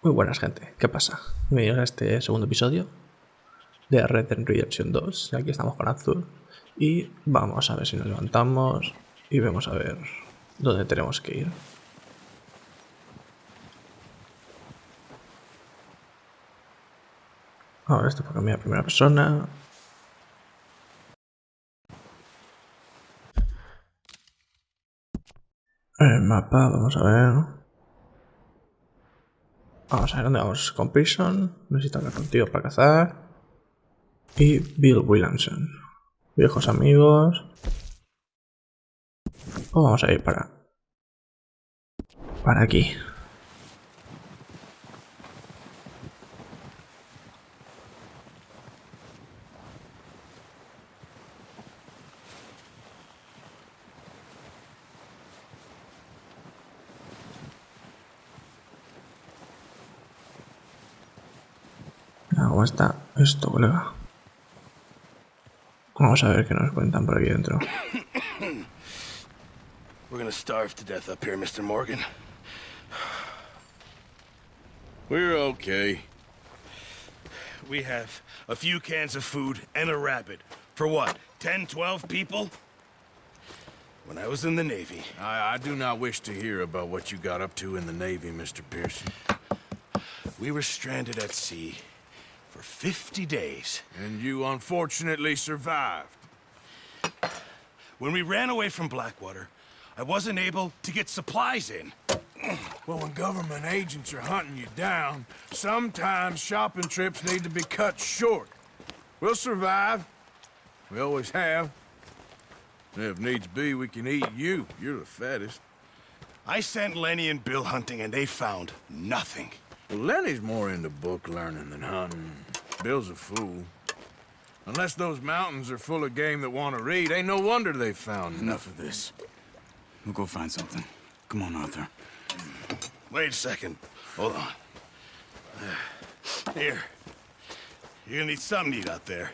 Muy buenas, gente. ¿Qué pasa? Bienvenidos a este segundo episodio de Red Dead Redemption 2. Aquí estamos con Azul y vamos a ver si nos levantamos y vemos a ver dónde tenemos que ir. Ahora esto para cambiar a primera persona. El mapa, vamos a ver. Vamos a ver dónde vamos con Prison. Necesito hablar contigo para cazar. Y Bill Williamson. Viejos amigos. Pues vamos a ir para aquí. ¿Cómo está esto, colega? Vamos a ver qué nos cuentan por aquí dentro. We're gonna starve to death up here, Mr. Morgan. We're okay. We have a few cans of food and a rabbit. For what, 10, 12 people? When I was in the Navy... I do not wish to hear about what you got up to in the Navy, Mr. Pearson. We were stranded at sea for 50 days. And you unfortunately survived. When we ran away from Blackwater, I wasn't able to get supplies in. Well, when government agents are hunting you down, sometimes shopping trips need to be cut short. We'll survive. We always have. If needs be, we can eat you. You're the fattest. I sent Lenny and Bill hunting, and they found nothing. Well, Lenny's more into book learning than hunting. Bill's a fool. Unless those mountains are full of game that want to read, ain't no wonder they found Enough of this. We'll go find something. Come on, Arthur. Wait a second. Hold on. Here. You're gonna need something to eat out there.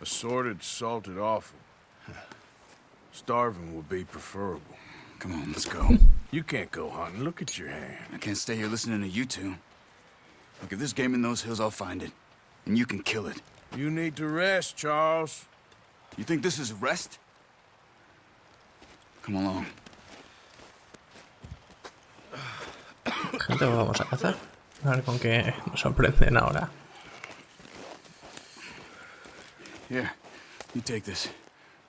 Assorted, salted offal. Starving would be preferable. Come on, let's go. You can't go hunting. Look at your hand. I can't stay here listening to you two. Look, if there's game in those hills, I'll find it. And you can kill it. You need to rest, Charles. You think this is rest? Come along. Gente, vamos a cazar. A ver con qué nos sorprenden ahora. Here, you take this.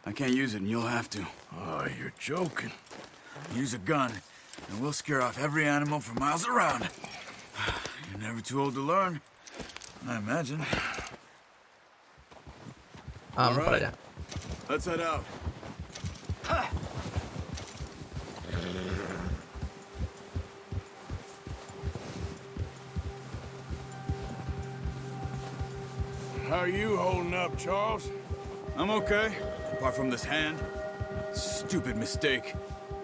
I can't use it, and you'll have to. Oh, you're joking. Use a gun, and we'll scare off every animal for miles around. You're never too old to learn, I imagine. Vamos para allá. Let's head out. How are you holding up, Charles? I'm okay, apart from this hand. Stupid mistake.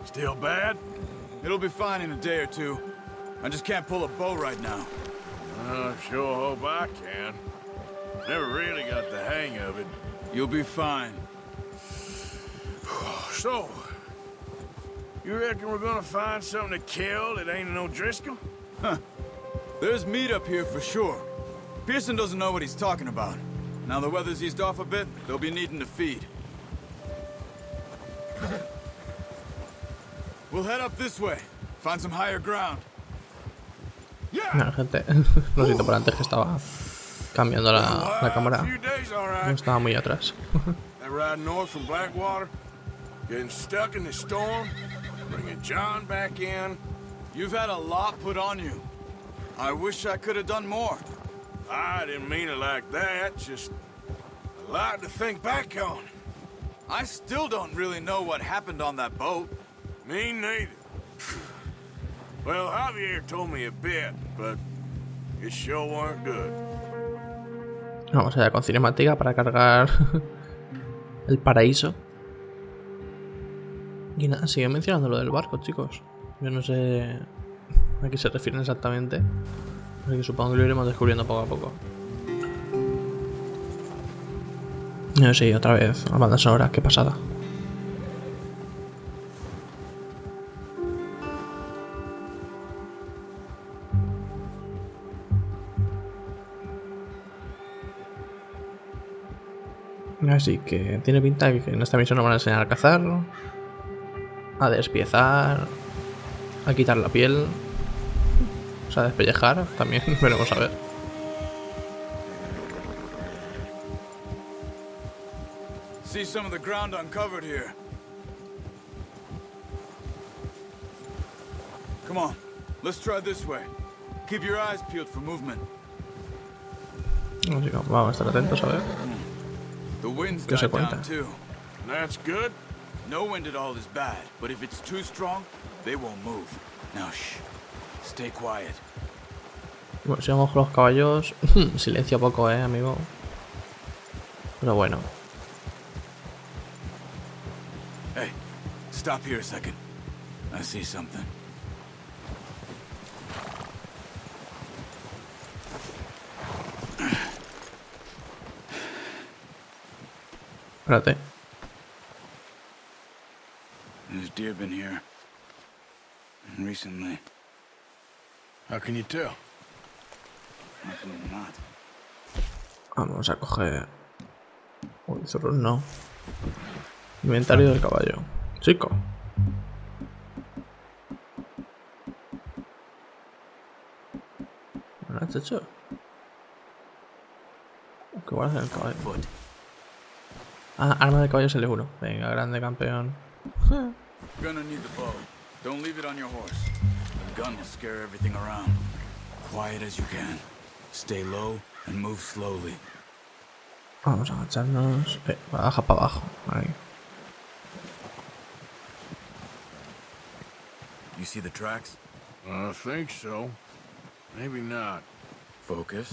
Still bad? It'll be fine in a day or two. I just can't pull a bow right now. I sure hope I can. Never really got the hang of it. You'll be fine. So, you reckon we're gonna find something to kill that ain't no Driscoll? Huh. There's meat up here for sure. Pearson doesn't know what he's talking about. Now the weather's eased off a bit, they'll be needing to feed. We'll head up this way. Find some higher ground. No, gente, lo siento por antes que estaba cambiando la cámara. No estaba muy atrás. That ride north from Blackwater, getting stuck in the storm, bringing John back in. You've had a lot put on you. I wish I could have done more. I didn't mean it like that, just a lot to think back on. I still don't really know what happened on that boat. Me neither. Well, Javier told me a bit, but it sure weren't good. Vamos allá con cinemática para cargar el paraíso. Y nada, sigue mencionando lo del barco, chicos. Yo no sé a qué se refieren exactamente. Así que supongo que lo iremos descubriendo poco a poco. No sé, otra vez, la banda sonora, qué pasada. Así que tiene pinta de que en esta misión nos van a enseñar a cazar, a despiezar, a quitar la piel, o sea, a despellejar, también veremos a ver. See some of the ground uncovered here. Come on, let's try this way. Keep your eyes peeled for movement. Así que vamos a estar atentos a ver The wind's qué se died cuenta. down too. That's good. No wind at all is bad, but if it's too strong, they won't move. Now shh. Stay quiet. Bueno, si vamos con los caballos, silencio poco, amigo. Pero bueno. Hey, stop here a second. I see something. Espérate. There's deer been here. Recently. How can you tell? Definitely not. Vamos a coger... Uy, zorros no. Inventario del caballo. Chico. ¿No lo has hecho? ¿Qué guardas en el caballo? Ah, arma de caballo es L1. Venga, grande campeón. Gonna need the bow. Don't leave it on your horse. The gun will scare everything around. Quiet as you can. Stay low and move slowly. Vamos a agacharnos. Baja para abajo. Ahí. You see the tracks? I think so. Maybe not. Focus.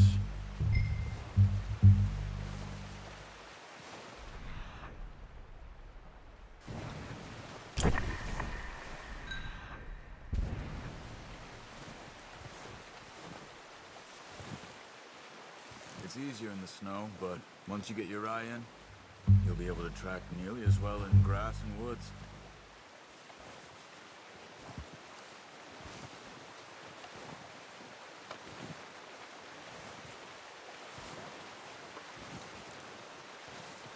It's easier in the snow, but once you get your eye in, you'll be able to track nearly as well in grass and woods.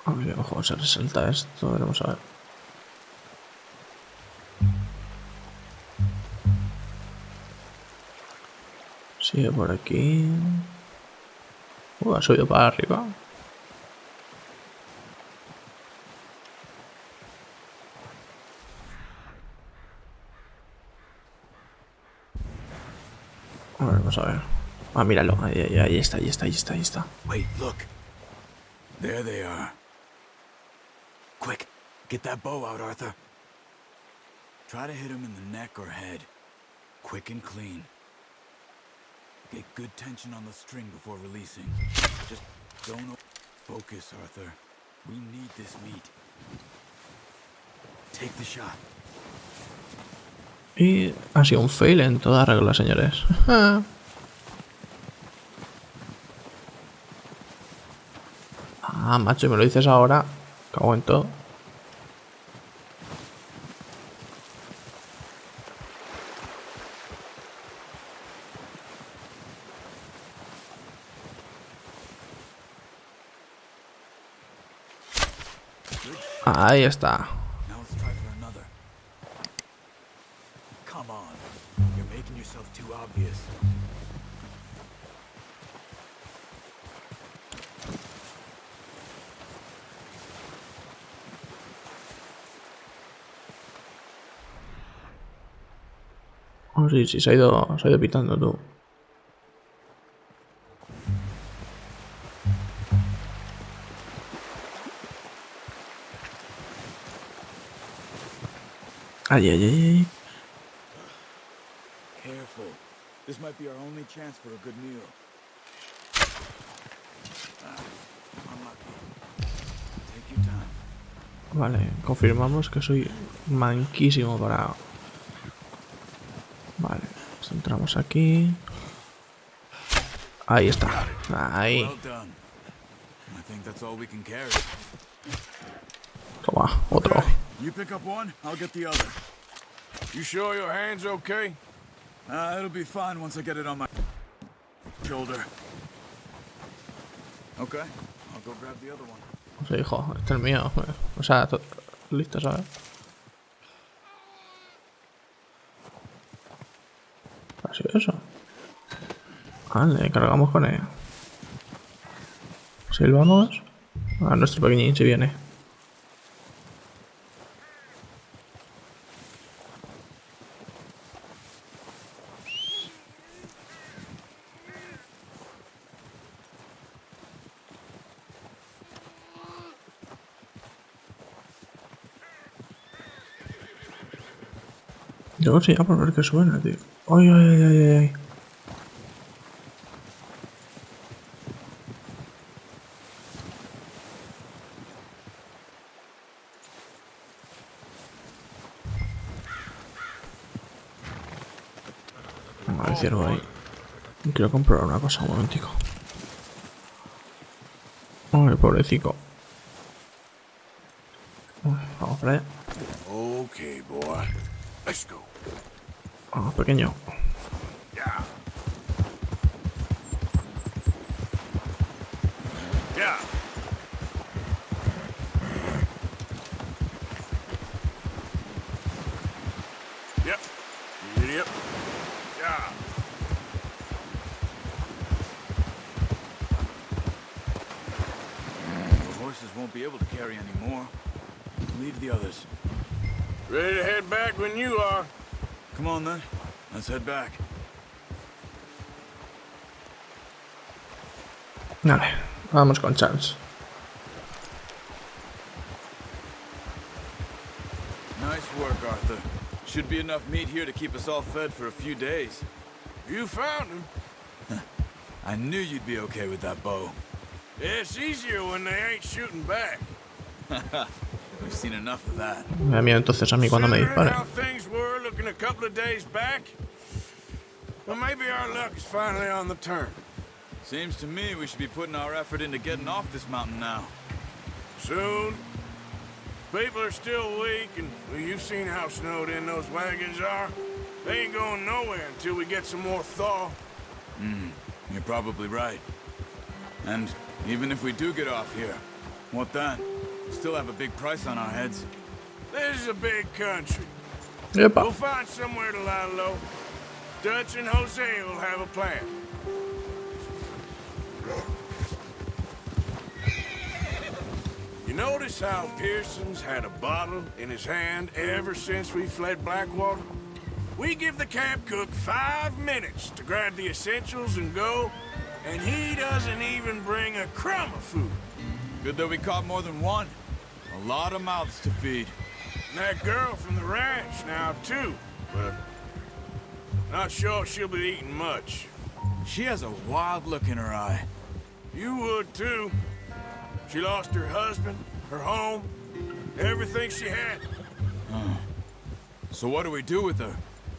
A ver, ojo, se resalta esto. Veremos a ver. Sigue por aquí. Ha subido para arriba. A ver, vamos a ver. Ah, míralo. Ahí está, ahí está, ahí está, ahí está. Wait, look. There they are. Quick, get that bow out, Arthur. Try to hit him in the neck or head. Quick and clean. Get good tension on the string before releasing. Just don't focus, Arthur. We need this meat. Take the shot. Y ha sido un fail en toda regla, señores. Ah, macho, y me lo dices ahora. Cago en todo. Ahí está. Now let's try for another. Come on. You're making yourself too obvious. Oh, sí, sí, se ha ido pitando tú. Ay, ay, ay. Careful. This might be our only chance for a good meal. Unlucky. Take your time. Vale, confirmamos que soy manquísimo para... Vale, pues entramos aquí. Ahí está. Ahí. Well done. I think that's all we can carry. Toma, otro. You pick up one, I'll get the other. You sure your hand's okay? It'll be fine once I get it on my shoulder. Okay, I'll go grab the other one. Sí, hijo, este es mío. O sea, listo, ¿sabes? Así eso. Vale, cargamos con él. Silbamos. Nuestro pequeñín si viene. Yo sí, por ver qué suena, tío. Ay, ay, ay, ay, ay. Hay ciervo ahí. Quiero comprar una cosa, un momentico. Ay, pobrecito. Vamos para allá. Okay, boy. Let's go. Vamos, pequeño. Yeah. Yeah. Yep. Yep. Yeah. The horses won't be able to carry any more. Leave the others. Ready to head back when you are. Come on then. Let's head back. Vale, vamos con Charles. Nice work, Arthur. Should be enough meat here to keep us all fed for a few days. You found him. I knew you'd be okay with that bow. It's easier when they ain't shooting back. We've seen enough of that. Me da miedo entonces a mí cuando me Considering disparen. how things were looking a couple of days back, well, maybe our luck is finally on the turn. Seems to me we should be putting our effort into getting off this mountain now. Soon. People are still weak, and well, you've seen how snowed in those wagons are. They ain't going nowhere until we get some more thaw. You're probably right. And even if we do get off here, what then? We still have a big price on our heads. This is a big country. Epa. We'll find somewhere to lie low. Dutch and Jose will have a plan. You notice how Pearson's had a bottle in his hand ever since we fled Blackwater? We give the camp cook 5 minutes to grab the essentials and go, and he doesn't even bring a crumb of food. Good that we caught more than one. A lot of mouths to feed. And that girl from the ranch now, too, but not sure she'll be eating much. She has a wild look in her eye. You would, too. She lost her husband, her home, everything she had. So what do we do with her?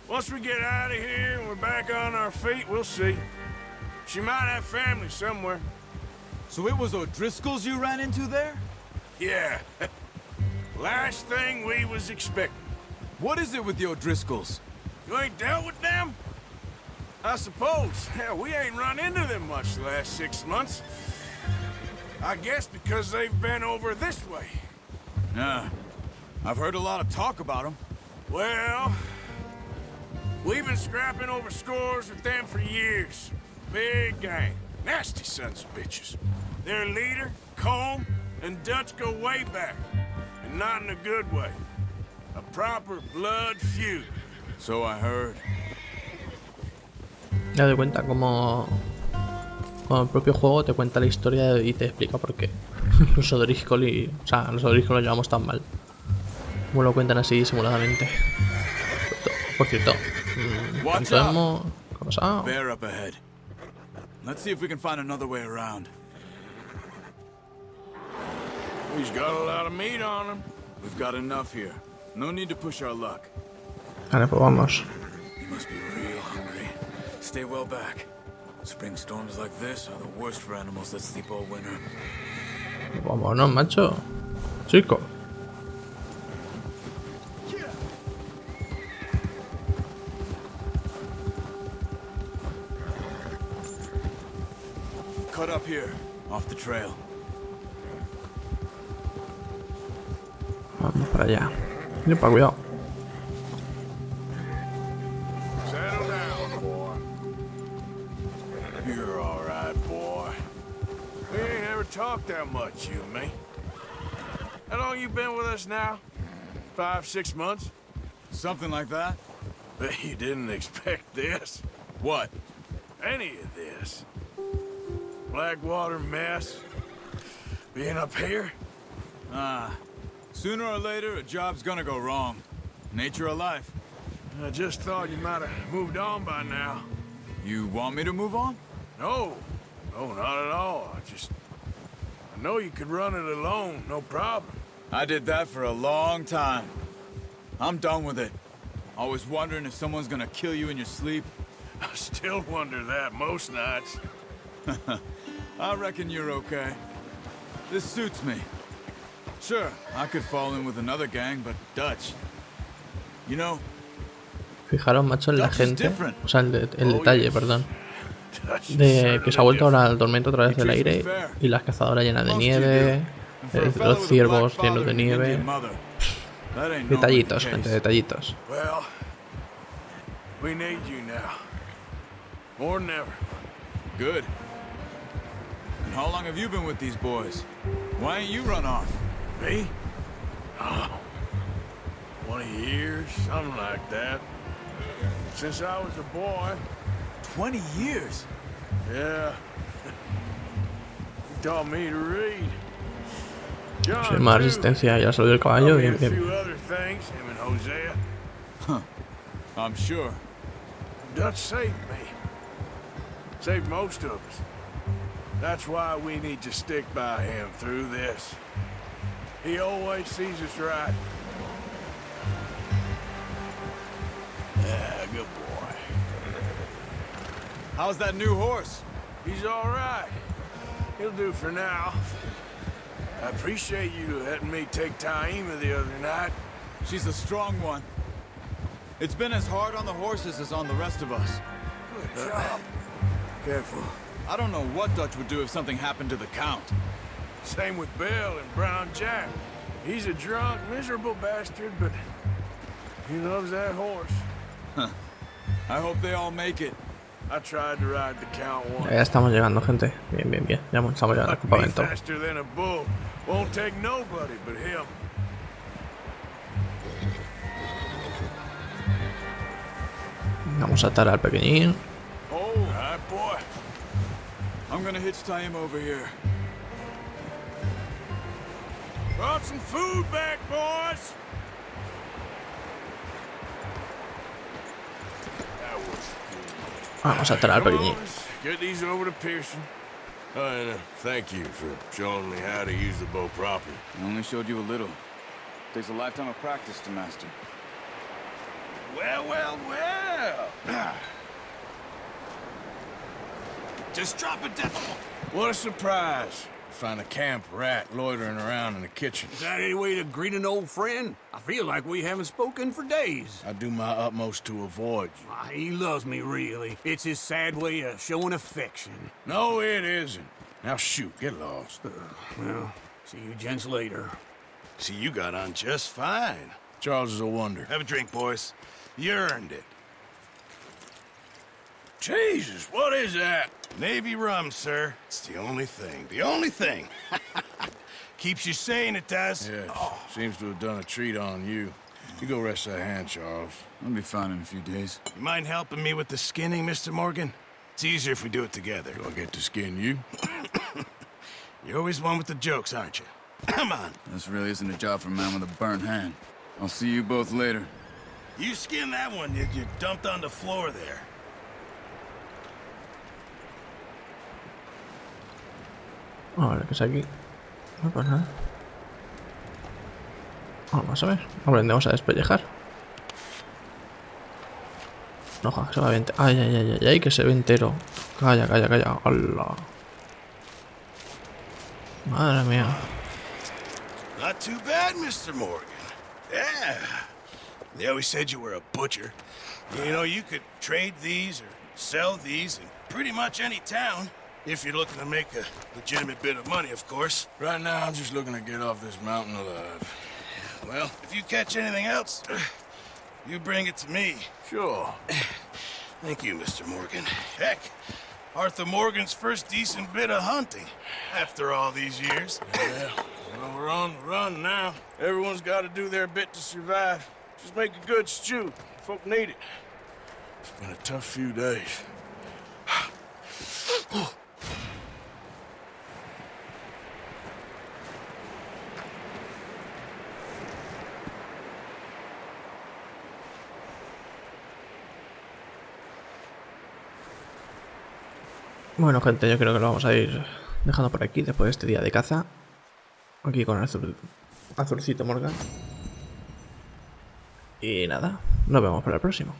Once we get out of here and we're back on our feet, we'll see. She might have family somewhere. So it was O'Driscoll's you ran into there? Yeah. Last thing we was expecting. What is it with the O'Driscolls? You ain't dealt with them? I suppose. Hell, we ain't run into them much the last 6 months. I guess because they've been over this way. Yeah. I've heard a lot of talk about them. Well, we've been scrapping over scores with them for years. Big gang. Nasty sons of bitches. Their leader, Combe, and Dutch go way back. And not in a good way. A proper blood feud. So I heard. Ya doy cuenta como el propio juego te cuenta la historia y te explica por qué los O'Driscoll o sea, los O'Driscoll lo llevamos tan mal. Como lo cuentan así simuladamente. Por cierto, ¿cuánto hemos pasado? Bear up ahead. Let's see if we can find another way around. He's got a lot of meat on him. We've got enough here. No need to push our luck. Vale, pues vamos. You must be real hungry. Stay well back. Spring storms like this are the worst for animals that sleep all winter. Vámonos, macho. Chico. Cut up here, off the trail. Vamos para allá. Para cuidado. Settle down, boy. You're all right, boy. We ain't ever talked that much, you and me. How long you been with us now? 5, 6 months? Something like that? Bet you didn't expect this. What? Any of this. Blackwater mess. Being up here? Sooner or later, a job's gonna go wrong. Nature of life. I just thought you might have moved on by now. You want me to move on? No. No, not at all. I know you could run it alone, no problem. I did that for a long time. I'm done with it. Always wondering if someone's gonna kill you in your sleep. I still wonder that most nights. I reckon you're okay. This suits me. Sure, I could fall in with another gang, but Dutch. You know, Fijaros, macho, en la Dutch is gente. different. O sea, el detalle, perdón. De que se ha vuelto ahora el tormento otra vez del aire y las cazadoras llenas de nieve, los ciervos llenos de nieve. Detallitos, gente, detallitos. Well, we need you now. More than ever. Good. And how long have you been with these boys? Why ain't you run off? Me? Oh, 20 years, something like that. Since I was a boy. 20 years? Yeah. He taught me to read. John, Sin más resistencia, ya salió el caballo, bien, a bien. few other things, him and Hosea. I'm sure. Dutch saved me. Saved most of us. That's why we need to stick by him through this. He always sees us right. Yeah, good boy. How's that new horse? He's all right. He'll do for now. I appreciate you letting me take Taima the other night. She's a strong one. It's been as hard on the horses as on the rest of us. Good job. Careful. I don't know what Dutch would do if something happened to the Count. Same with Bill and Brown Jack. He's a drunk, miserable bastard, but he loves that horse. I hope they all make it. I tried to ride the Count once. Ya estamos llegando, gente. Bien, bien, bien. Ya estamos llegando al Me campamento. faster than a bull. Won't take nobody but him. Vamos a atar al pequeñín. Oh, right, boy. I'm gonna hitch Taima over here. Brought some food back, boys. That was good. Vamos a atar al Come on, pequeñín. let's get these over to Pearson. And thank you for showing me how to use the bow properly. I only showed you a little. Takes a lifetime of practice to master. Well, well, well. Just drop it down. What a surprise. Find a camp rat loitering around in the kitchen. Is that any way to greet an old friend? I feel like we haven't spoken for days. I do my utmost to avoid you. He loves me, really. It's his sad way of showing affection. No, it isn't. Now shoot, get lost. Well, see you gents later. See, you got on just fine. Charles is a wonder. Have a drink, boys. You earned it. Jesus, what is that? Navy rum, sir. It's the only thing. The only thing. Keeps you sane, it does. Yes, seems to have done a treat on you. You go rest that hand, Charles. I'll be fine in a few days. You mind helping me with the skinning, Mr. Morgan? It's easier if we do it together. Do I get to skin you? You're always one with the jokes, aren't you? Come on. This really isn't a job for a man with a burnt hand. I'll see you both later. You skin that one you dumped on the floor there. Vale, que es aquí. No pasa nada. Vamos a ver. Aprendemos a despellejar. No, que se va bien. Ay, ay, ay, ay, ay, que se ve entero. Calla, calla, calla. Hola. Madre mía. Not too bad, Mr. Morgan. Yeah. They always said you were a butcher. You know, you could trade these or sell these in pretty much any town. If you're looking to make a legitimate bit of money, of course. Right now, I'm just looking to get off this mountain alive. Well, if you catch anything else, you bring it to me. Sure. Thank you, Mr. Morgan. Heck, Arthur Morgan's first decent bit of hunting after all these years. Yeah, well, we're on the run now. Everyone's got to do their bit to survive. Just make a good stew. Folk need it. It's been a tough few days. Bueno, gente, yo creo que lo vamos a ir dejando por aquí después de este día de caza. Aquí con el azulcito Morgan. Y nada, nos vemos para el próximo.